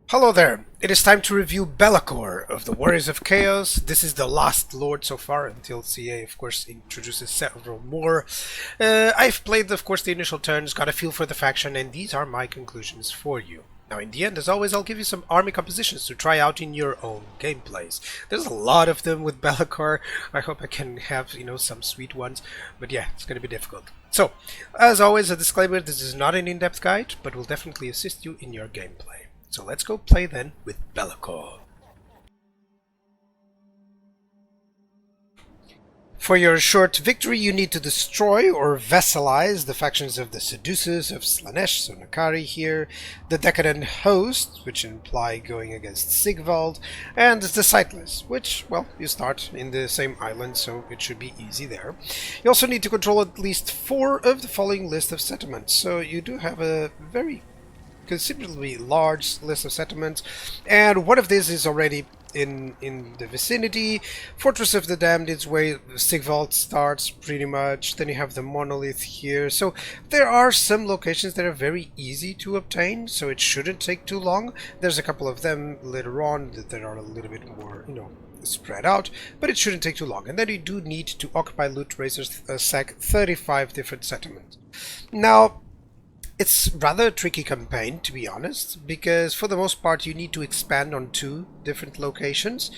Hello there! It is time to review Be'lakor of the Warriors of Chaos. This is the last lord so far, until CA, of course, introduces several more. I've played, of course, the initial turns, got a feel for the faction, and these are my conclusions for you. Now, in the end, as always, I'll give you some army compositions to try out in your own gameplays. There's a lot of them with Be'lakor. I hope I can have, some sweet ones, but yeah, it's going to be difficult. So, as always, a disclaimer, this is not an in-depth guide, but will definitely assist you in your gameplay. So let's go play then with Be'lakor. For your short victory, you need to destroy or vassalize the factions of the Seducers of Slaanesh, so Nakari here, the Decadent Host, which imply going against Sigvald, and the Sightless, which, well, you start in the same island, so it should be easy there. You also need to control at least 4 of the following list of settlements, so you do have a very considerably large list of settlements, and one of these is already in the vicinity. Fortress of the Damned is where Sigvald starts, pretty much. Then you have the Monolith here, so there are some locations that are very easy to obtain, so it shouldn't take too long. There's a couple of them later on that are a little bit more, spread out, but it shouldn't take too long. And then you do need to occupy Loot Razor's sack 35 different settlements. Now, it's rather a tricky campaign, to be honest, because for the most part you need to expand on 2 different locations.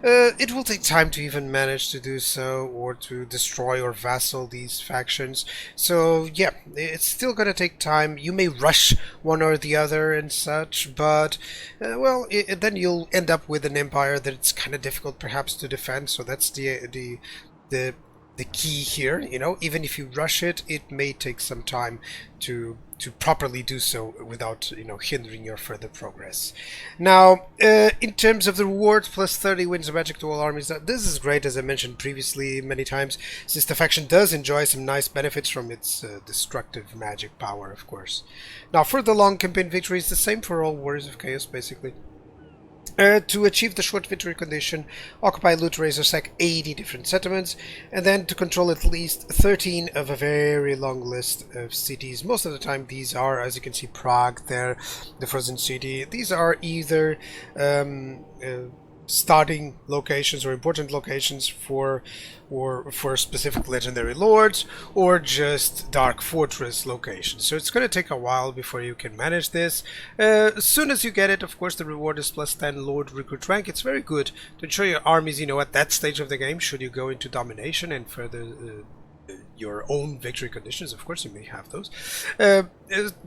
It will take time to even manage to do so, or to destroy or vassal these factions. So yeah, it's still gonna take time. You may rush one or the other and such, but then you'll end up with an empire that's kind of difficult perhaps to defend. So that's the key here. Even if you rush it, it may take some time to properly do so without hindering your further progress. Now, in terms of the rewards, plus 30 wins of magic to all armies. This is great, as I mentioned previously many times, since the faction does enjoy some nice benefits from its destructive magic power, of course. Now, for the long campaign victory, it's the same for all Warriors of Chaos, basically. To achieve the short victory condition, occupy Loot Razor sack 80 different settlements, and then to control at least 13 of a very long list of cities. Most of the time these are, as you can see, Prague there, the Frozen City. These are either starting locations or important locations for specific legendary lords, or just dark fortress locations. So it's going to take a while before you can manage this. As soon as you get it, of course, the reward is plus 10 lord recruit rank. It's very good to ensure your armies, at that stage of the game, should you go into domination and further your own victory conditions. Of course you may have those,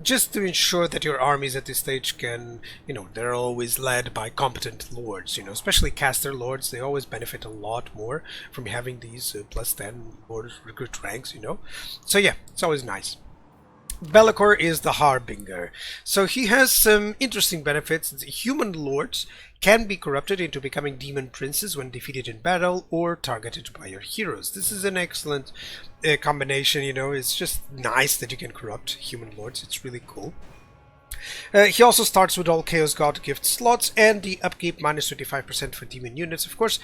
just to ensure that your armies at this stage can, they're always led by competent lords, especially caster lords. They always benefit a lot more from having these plus 10 lord recruit ranks, so yeah, it's always nice. Be'lakor is the Harbinger, so he has some interesting benefits. The human lords can be corrupted into becoming demon princes when defeated in battle or targeted by your heroes. This is an excellent combination. It's just nice that you can corrupt human lords. It's really cool. He also starts with all Chaos God gift slots and the upkeep minus 25% for demon units. Of course,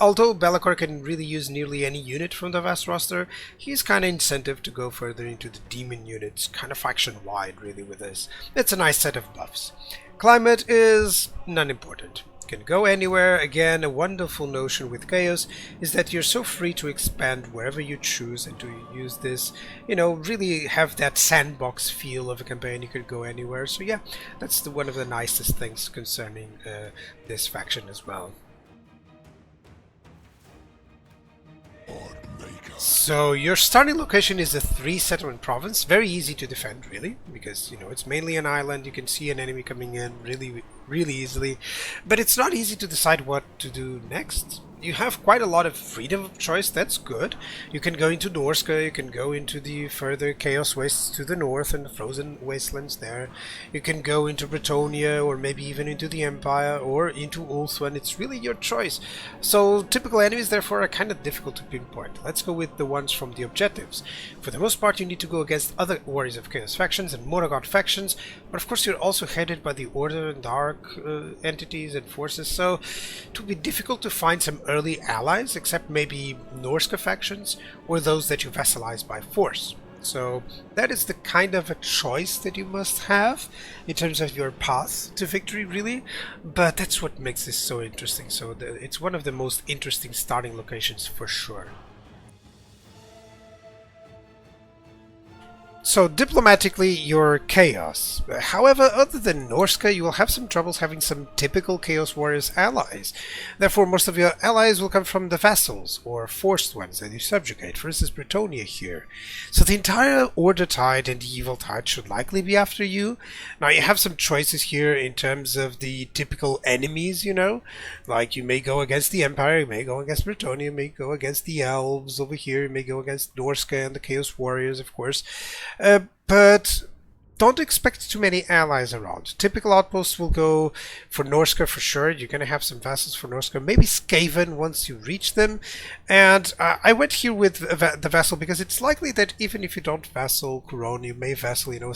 although Be'lakor can really use nearly any unit from the vast roster, he's kind of incentive to go further into the demon units, kind of faction-wide really with this. It's a nice set of buffs. Climate is non-important. Can go anywhere. Again, a wonderful notion with Chaos is that you're so free to expand wherever you choose and to use this, really have that sandbox feel of a campaign. You could go anywhere. So yeah, that's one of the nicest things concerning this faction as well. So your starting location is a 3-settlement province. Very easy to defend, really, because it's mainly an island. You can see an enemy coming in really easily, but it's not easy to decide what to do next. You have quite a lot of freedom of choice. That's good. You can go into Norska, you can go into the further Chaos Wastes to the north and the Frozen Wastelands there. You can go into Bretonnia, or maybe even into the Empire, or into Ulthuan. It's really your choice. So typical enemies, therefore, are kind of difficult to pinpoint. Let's go with the ones from the objectives. For the most part, you need to go against other Warriors of Chaos factions and Moragod factions, but of course you're also headed by the Order and Dark entities and forces, so it would be difficult to find some early allies, except maybe Norska factions or those that you vassalize by force. So that is the kind of a choice that you must have in terms of your path to victory, really. But that's what makes this so interesting. So it's one of the most interesting starting locations for sure. So diplomatically, you're Chaos. However, other than Norska, you will have some troubles having some typical Chaos Warriors allies. Therefore, most of your allies will come from the vassals, or forced ones that you subjugate, for instance Bretonnia here. So the entire Order Tide and the Evil Tide should likely be after you. Now you have some choices here in terms of the typical enemies, you know, like you may go against the Empire, you may go against Bretonnia, you may go against the Elves over here, you may go against Norska and the Chaos Warriors, of course. But don't expect too many allies around. Typical outposts will go for Norska for sure. You're going to have some vassals for Norska. Maybe Skaven once you reach them. And I went here with the vassal because it's likely that even if you don't vassal Couronne, you may vassal, you know,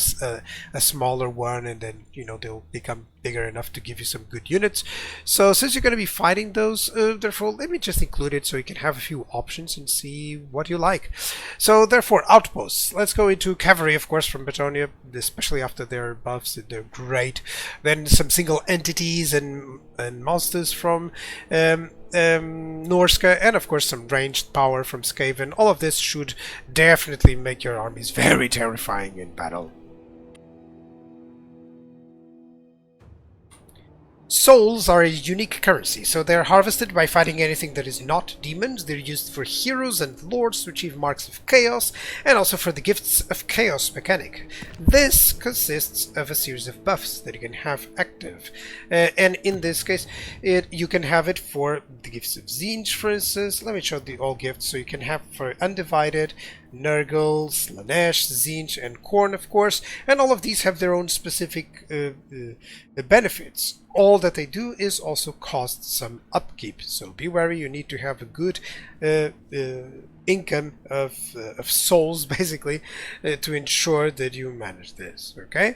a smaller one, and then, you know, they'll become bigger enough to give you some good units. So since you're going to be fighting those, therefore let me just include it so you can have a few options and see what you like. So therefore, outposts. Let's go into cavalry, of course, from Bretonnia, especially after their buffs. They're great. Then some single entities and monsters from Norska, and of course some ranged power from Skaven. All of this should definitely make your armies very terrifying in battle. Souls are a unique currency, so they're harvested by fighting anything that is not demons. They're used for heroes and lords to achieve marks of chaos, and also for the gifts of chaos mechanic. This consists of a series of buffs that you can have active, and in this case you can have it for the gifts of Tzeentch, for instance. Let me show the all gifts. So you can have for Undivided, Nurgle, Slaanesh, Tzeentch, and Khorne, of course, and all of these have their own specific benefits. All that they do is also cost some upkeep, so be wary. You need to have a good income of souls, basically, to ensure that you manage this. Okay,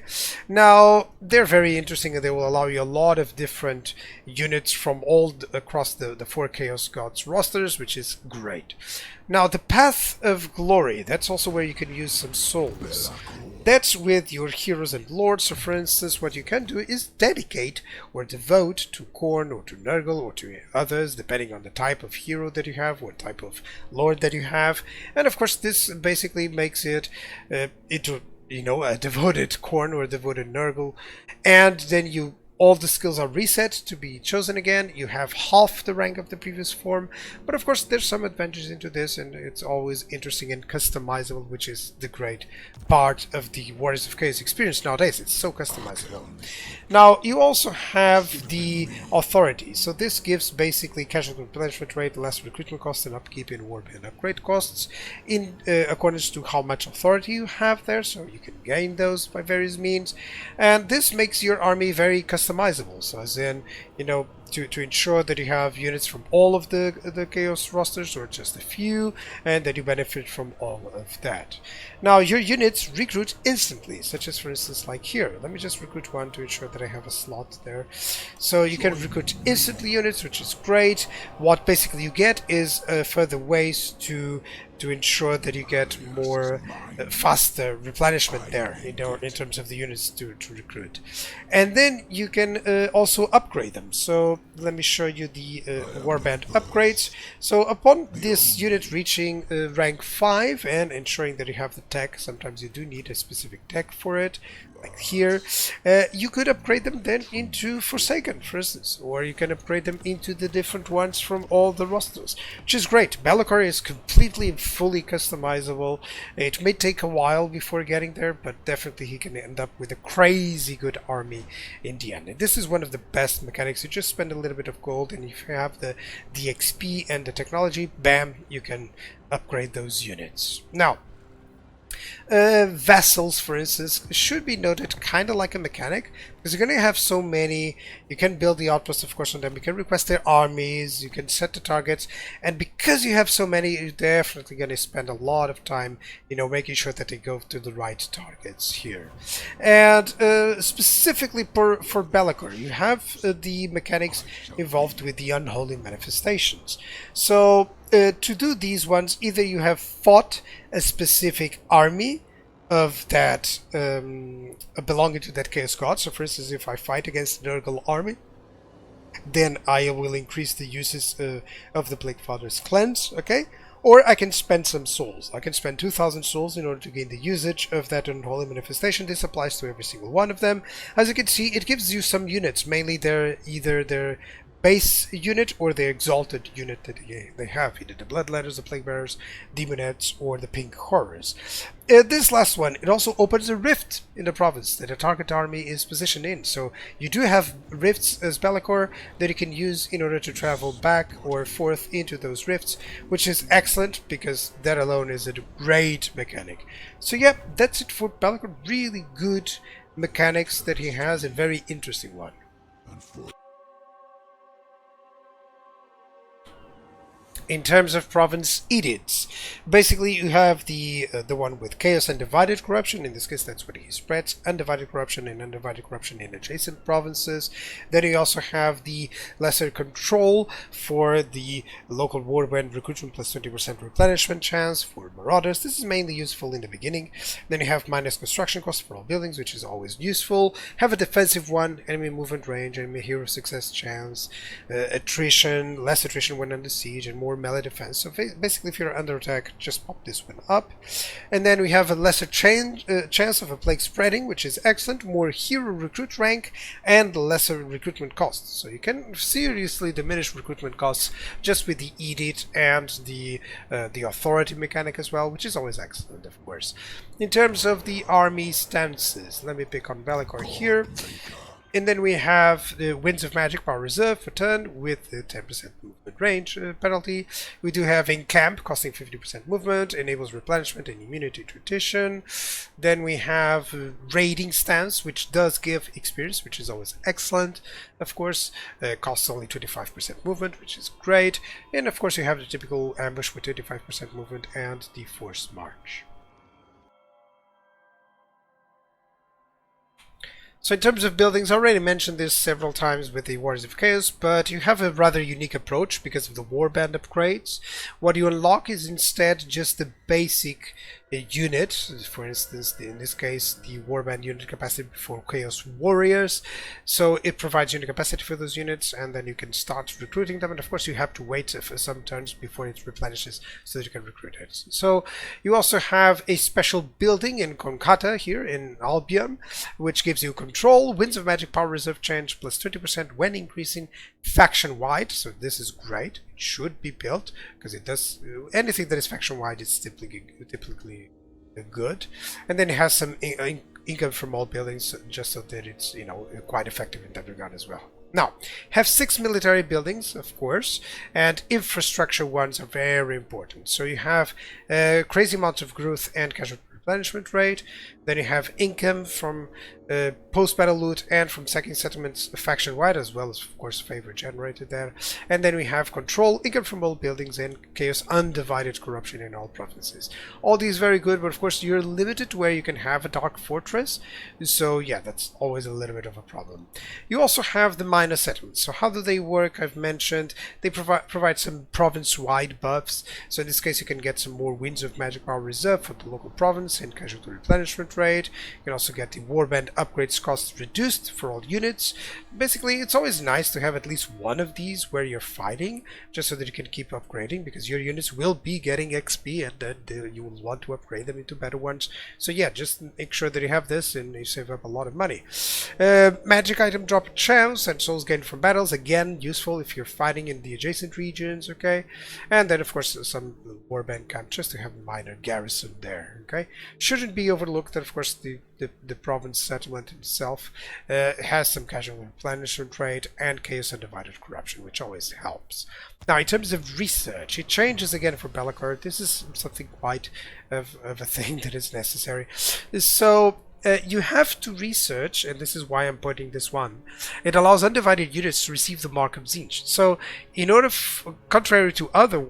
now they're very interesting, and they will allow you a lot of different units from all across the 4 Chaos Gods rosters, which is great. Now the Path of Glory, that's also where you can use some souls. That's with your heroes and lords. So for instance, what you can do is dedicate or devote to Khorne or to Nurgle or to others, depending on the type of hero that you have, what type of lord that you have. And of course this basically makes it into, you know, a devoted Khorne or a devoted Nurgle, and then all the skills are reset to be chosen again. You have half the rank of the previous form, but of course there's some advantages into this, and it's always interesting and customizable, which is the great part of the Warriors of Chaos experience nowadays. It's so customizable. Now you also have the authority. So this gives basically casualty replenishment rate, less recruitment costs, and upkeep in war and upgrade costs in accordance to how much authority you have there. So you can gain those by various means, and this makes your army very customizable. So as in, you know, to ensure that you have units from all of the Chaos rosters or just a few, and that you benefit from all of that. Now your units recruit instantly, such as for instance like here. Let me just recruit one to ensure that I have a slot there. So you can recruit instantly units, which is great. What basically you get is further ways to ensure that you get more faster replenishment there, you know, in terms of the units to recruit. And then you can also upgrade them. So let me show you the warband upgrades. So upon this unit reaching rank 5 and ensuring that you have the tech, sometimes you do need a specific tech for it, like here, you could upgrade them then into Forsaken, for instance, or you can upgrade them into the different ones from all the rosters, which is great. Be'lakor is completely and fully customizable. It may take a while before getting there, but definitely he can end up with a crazy good army in the end. And this is one of the best mechanics. You just spend a little bit of gold, and if you have the XP and the technology, bam, you can upgrade those units. Now, vassals, for instance, should be noted kind of like a mechanic, because you're going to have so many. You can build the outposts, of course, on them. You can request their armies, you can set the targets, and because you have so many, you're definitely going to spend a lot of time, you know, making sure that they go to the right targets here. And specifically for Be'lakor, you have the mechanics involved with the unholy manifestations. So to do these ones, either you have fought a specific army of that belonging to that chaos god. So for instance, if I fight against an Nurgle army, then I will increase the uses of the Plague Father's cleanse, okay? Or I can spend some souls. I can spend 2,000 souls in order to gain the usage of that unholy manifestation. This applies to every single one of them. As you can see, it gives you some units, mainly either their base unit or the exalted unit that they have, either the Bloodletters, the Plague Bearers, Demonettes, or the Pink Horrors. This last one, it also opens a rift in the province that the target army is positioned in. So you do have rifts as Be'lakor that you can use in order to travel back or forth into those rifts, which is excellent because that alone is a great mechanic. So yeah, that's it for Be'lakor. Really good mechanics that he has, and very interesting one. In terms of province edicts, basically you have the one with chaos and divided corruption. In this case, that's what he spreads: undivided corruption and undivided corruption in adjacent provinces. Then you also have the lesser control for the local warband recruitment plus 20% replenishment chance for marauders. This is mainly useful in the beginning. Then you have minus construction cost for all buildings, which is always useful. Have a defensive one: enemy movement range, enemy hero success chance, attrition, less attrition when under siege, and more melee defense. So basically, if you're under attack, just pop this one up. And then we have a lesser chance of a plague spreading, which is excellent, more hero recruit rank, and lesser recruitment costs. So you can seriously diminish recruitment costs just with the edict and the authority mechanic as well, which is always excellent, of course. In terms of the army stances, let me pick on Be'lakor here. And then we have the Winds of Magic Power Reserve for turn with the 10% movement range penalty. We do have Encamp, costing 50% movement, enables replenishment and immunity to attrition. Then we have Raiding Stance, which does give experience, which is always excellent. Of course, costs only 25% movement, which is great. And of course, you have the typical Ambush with 25% movement and the Forced March. So in terms of buildings, I already mentioned this several times with the Warriors of Chaos, but you have a rather unique approach because of the Warband upgrades. What you unlock is instead just the basic unit. For instance, in this case, the Warband unit capacity for Chaos Warriors. So it provides unit capacity for those units, and then you can start recruiting them. And of course, you have to wait for some turns before it replenishes so that you can recruit it. So you also have a special building in Konkata here in Albion, which gives you control, Winds of Magic Power Reserve change plus 20% when increasing faction-wide. So this is great. It should be built because it does anything that is faction-wide is typically good. And then it has some income from all buildings, just so that it's, you know, quite effective in that regard as well. Now, have 6 military buildings, of course, and infrastructure ones are very important. So you have crazy amounts of growth and casualty replenishment rate. Then you have income from post-battle loot and from sacking settlements faction-wide, as well as, of course, favor generated there. And then we have control, income from all buildings, and chaos undivided corruption in all provinces. All these very good, but of course you're limited to where you can have a dark fortress. So yeah, that's always a little bit of a problem. You also have the minor settlements. So how do they work? I've mentioned they provide some province-wide buffs. So in this case, you can get some more Winds of Magic Power Reserve for the local province and casualty replenishment rate. You can also get the Warband upgrades costs reduced for all units. Basically, it's always nice to have at least one of these where you're fighting, just so that you can keep upgrading, because your units will be getting XP and then you will want to upgrade them into better ones. So yeah, just make sure that you have this and you save up a lot of money. Magic item drop chance and souls gained from battles, again useful if you're fighting in the adjacent regions, okay? And then of course some Warband camp just to have a minor garrison there, okay? Shouldn't be overlooked that of course the province settlement itself has some casual replenishment rate and chaos undivided corruption, which always helps. Now in terms of research, it changes again for Be'lakor. This is something quite of a thing that is necessary. So you have to research, and this is why I'm putting this one. It allows undivided units to receive the mark of Tzeentch. So, in order, contrary to other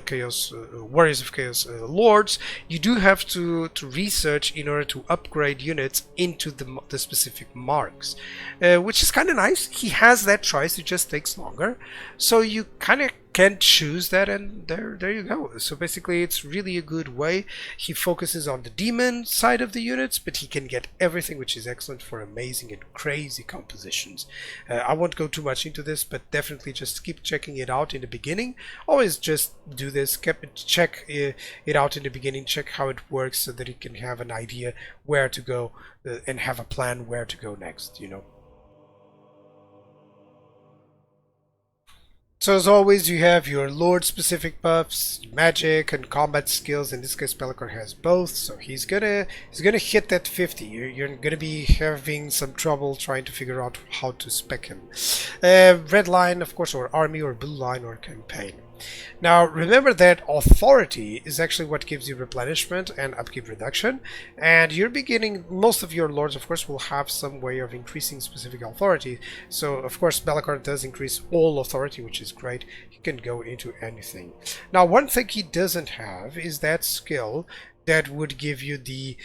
Chaos Warriors of Chaos lords, you do have to research in order to upgrade units into the specific marks, which is kind of nice. He has that choice; it just takes longer. So you kind of can choose that, and there you go. So basically it's really a good way. He focuses on the demon side of the units, but he can get everything, which is excellent for amazing and crazy compositions. I won't go too much into this, but definitely just keep checking it out in the beginning. Always just do this, check it out in the beginning, check how it works, so that you can have an idea where to go and have a plan where to go next, you know. So as always, you have your lord-specific buffs, magic, and combat skills. In this case, Be'lakor has both, so he's gonna hit that 50. You're gonna be having some trouble trying to figure out how to spec him. Red line, of course, or army, or blue line, or campaign. Now remember that authority is actually what gives you replenishment and upkeep reduction, and you're beginning, most of your lords of course will have some way of increasing specific authority. So of course Be'lakor does increase all authority, which is great. He can go into anything. Now one thing he doesn't have is that skill that would give you the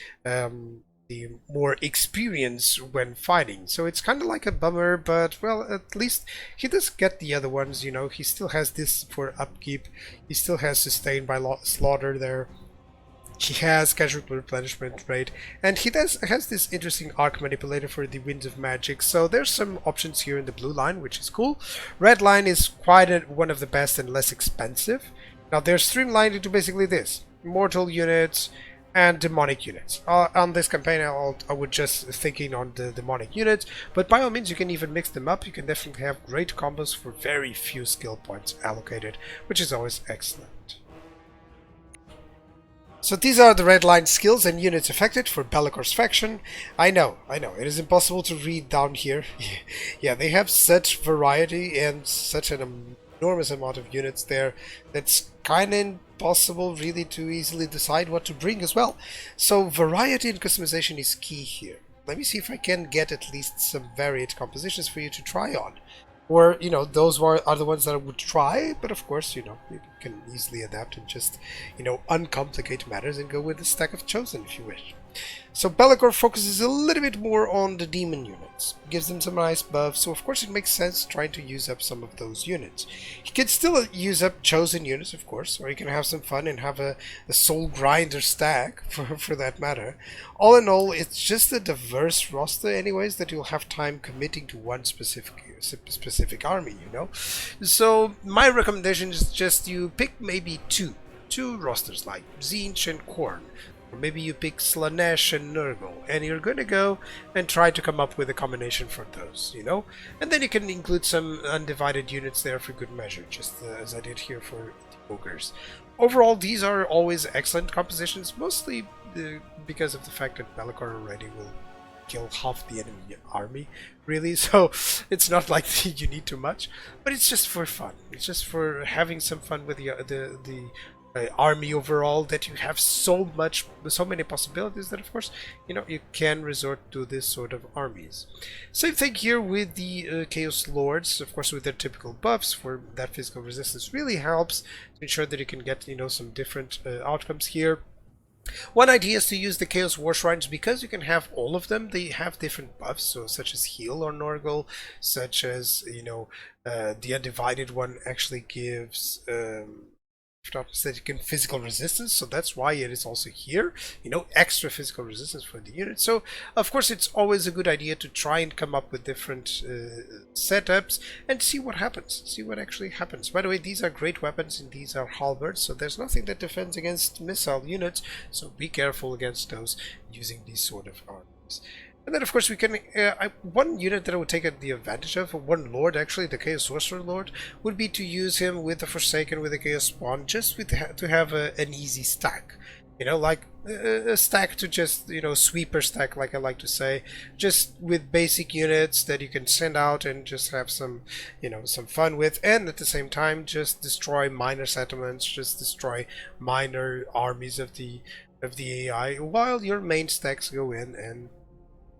more experience when fighting. So it's kind of like a bummer, but well, at least he does get the other ones, you know. He still has this for upkeep, he still has sustain by slaughter there, he has casualty replenishment rate, and he has this interesting arc manipulator for the winds of magic. So there's some options here in the blue line, which is cool. Red line is quite one of the best and less expensive. Now they're streamlined into basically this: mortal units and demonic units. On this campaign I would just thinking on the demonic units, but by all means you can even mix them up. You can definitely have great combos for very few skill points allocated, which is always excellent. So these are the red line skills and units affected for Be'lakor's faction. I know, it is impossible to read down here. Yeah, they have such variety and such an enormous amount of units there that's kind of impossible really to easily decide what to bring as well. So variety and customization is key here. Let me see if I can get at least some varied compositions for you to try on. Or, you know, those are the ones that I would try, but of course, you know, you can easily adapt and just, you know, uncomplicate matters and go with the stack of chosen if you wish. So Be'lakor focuses a little bit more on the demon units, gives them some nice buffs, so of course it makes sense trying to use up some of those units. He can still use up chosen units, of course, or you can have some fun and have a soul grinder stack, for that matter. All in all, it's just a diverse roster anyways that you'll have time committing to one specific army, you know. So my recommendation is just you pick maybe two rosters like Tzeentch and Khorne. Or maybe you pick Slaanesh and Nurgle, and you're going to go and try to come up with a combination for those, you know? And then you can include some undivided units there for good measure, just as I did here for the Ogres. Overall, these are always excellent compositions, mostly because of the fact that Be'lakor already will kill half the enemy army, really, so it's not like you need too much, but it's just for fun. It's just for having some fun with the army overall, that you have so many possibilities that of course, you know, you can resort to this sort of armies. Same thing here with the Chaos Lords, of course, with their typical buffs for that physical resistance really helps to ensure that you can get, you know, some different outcomes here. One idea is to use the Chaos War Shrines because you can have all of them. They have different buffs, so such as Heal or Nurgle, such as, you know, the Undivided one actually gives physical resistance, so that's why it is also here, you know, extra physical resistance for the unit. So of course it's always a good idea to try and come up with different setups and see what happens, see what actually happens. By the way, these are great weapons and these are halberds, so there's nothing that defends against missile units, so be careful against those using these sort of armies. And then of course we can, one unit that I would take the advantage of, one lord actually, the Chaos Sorcerer Lord, would be to use him with the Forsaken, with the Chaos Spawn, just to have an easy stack. You know, like a stack to just, you know, sweeper stack, like I like to say, just with basic units that you can send out and just have some, you know, some fun with, and at the same time just destroy minor settlements, just destroy minor armies of the AI, while your main stacks go in and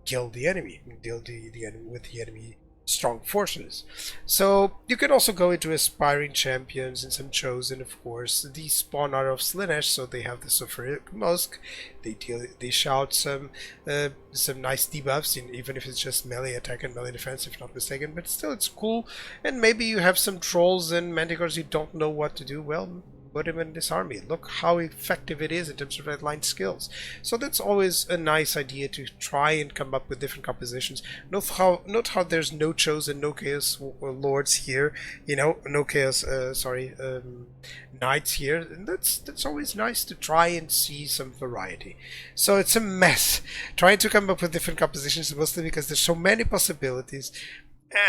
kill the enemy, deal the enemy with the enemy strong forces. So you can also go into aspiring champions and some chosen, of course. These spawn out of Slaanesh, so they have the sulfuric musk. They shout some nice debuffs, even if it's just melee attack and melee defense, if not mistaken. But still, it's cool. And maybe you have some trolls and manticores you don't know what to do. Well, put him in this army. Look how effective it is in terms of redline skills. So that's always a nice idea, to try and come up with different compositions. Note how there's no chosen, no chaos lords here. You know, no chaos. Knights here. And that's always nice to try and see some variety. So it's a mess trying to come up with different compositions, mostly because there's so many possibilities.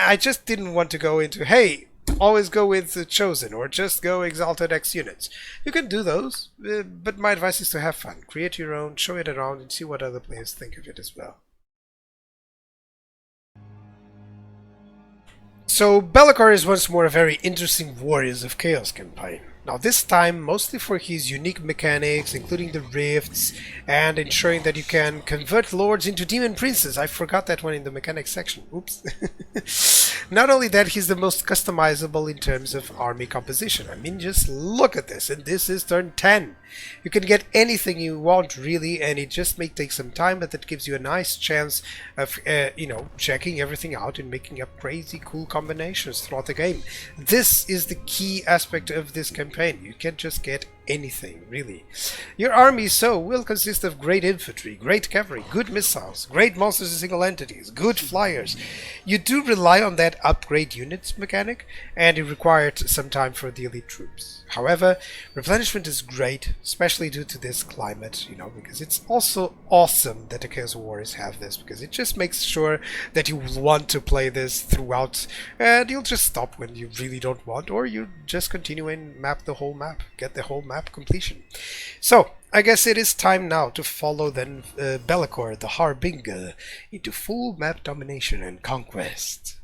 I just didn't want to go into, hey, always go with the chosen, or just go exalted X units. You can do those, but my advice is to have fun. Create your own, show it around, and see what other players think of it as well. So Be'lakor is once more a very interesting Warriors of Chaos campaign. Now this time mostly for his unique mechanics, including the rifts, and ensuring that you can convert lords into demon princes. I forgot that one in the mechanics section. Oops. Not only that, he's the most customizable in terms of army composition. I mean, just look at this, and this is turn 10. You can get anything you want, really, and it just may take some time, but that gives you a nice chance of, checking everything out and making up crazy cool combinations throughout the game. This is the key aspect of this campaign. You can't just get anything, really. Your army, so, will consist of great infantry, great cavalry, good missiles, great monsters and single entities, good flyers. You do rely on that upgrade units mechanic, and it required some time for the elite troops. However, replenishment is great, especially due to this climate, because it's also awesome that the Chaos Warriors have this, because it just makes sure that you want to play this throughout, and you'll just stop when you really don't want, or you just continue and map the whole map, get the whole map completion. So, I guess it is time now to follow then Be'lakor, the Harbinger, into full map domination and conquest.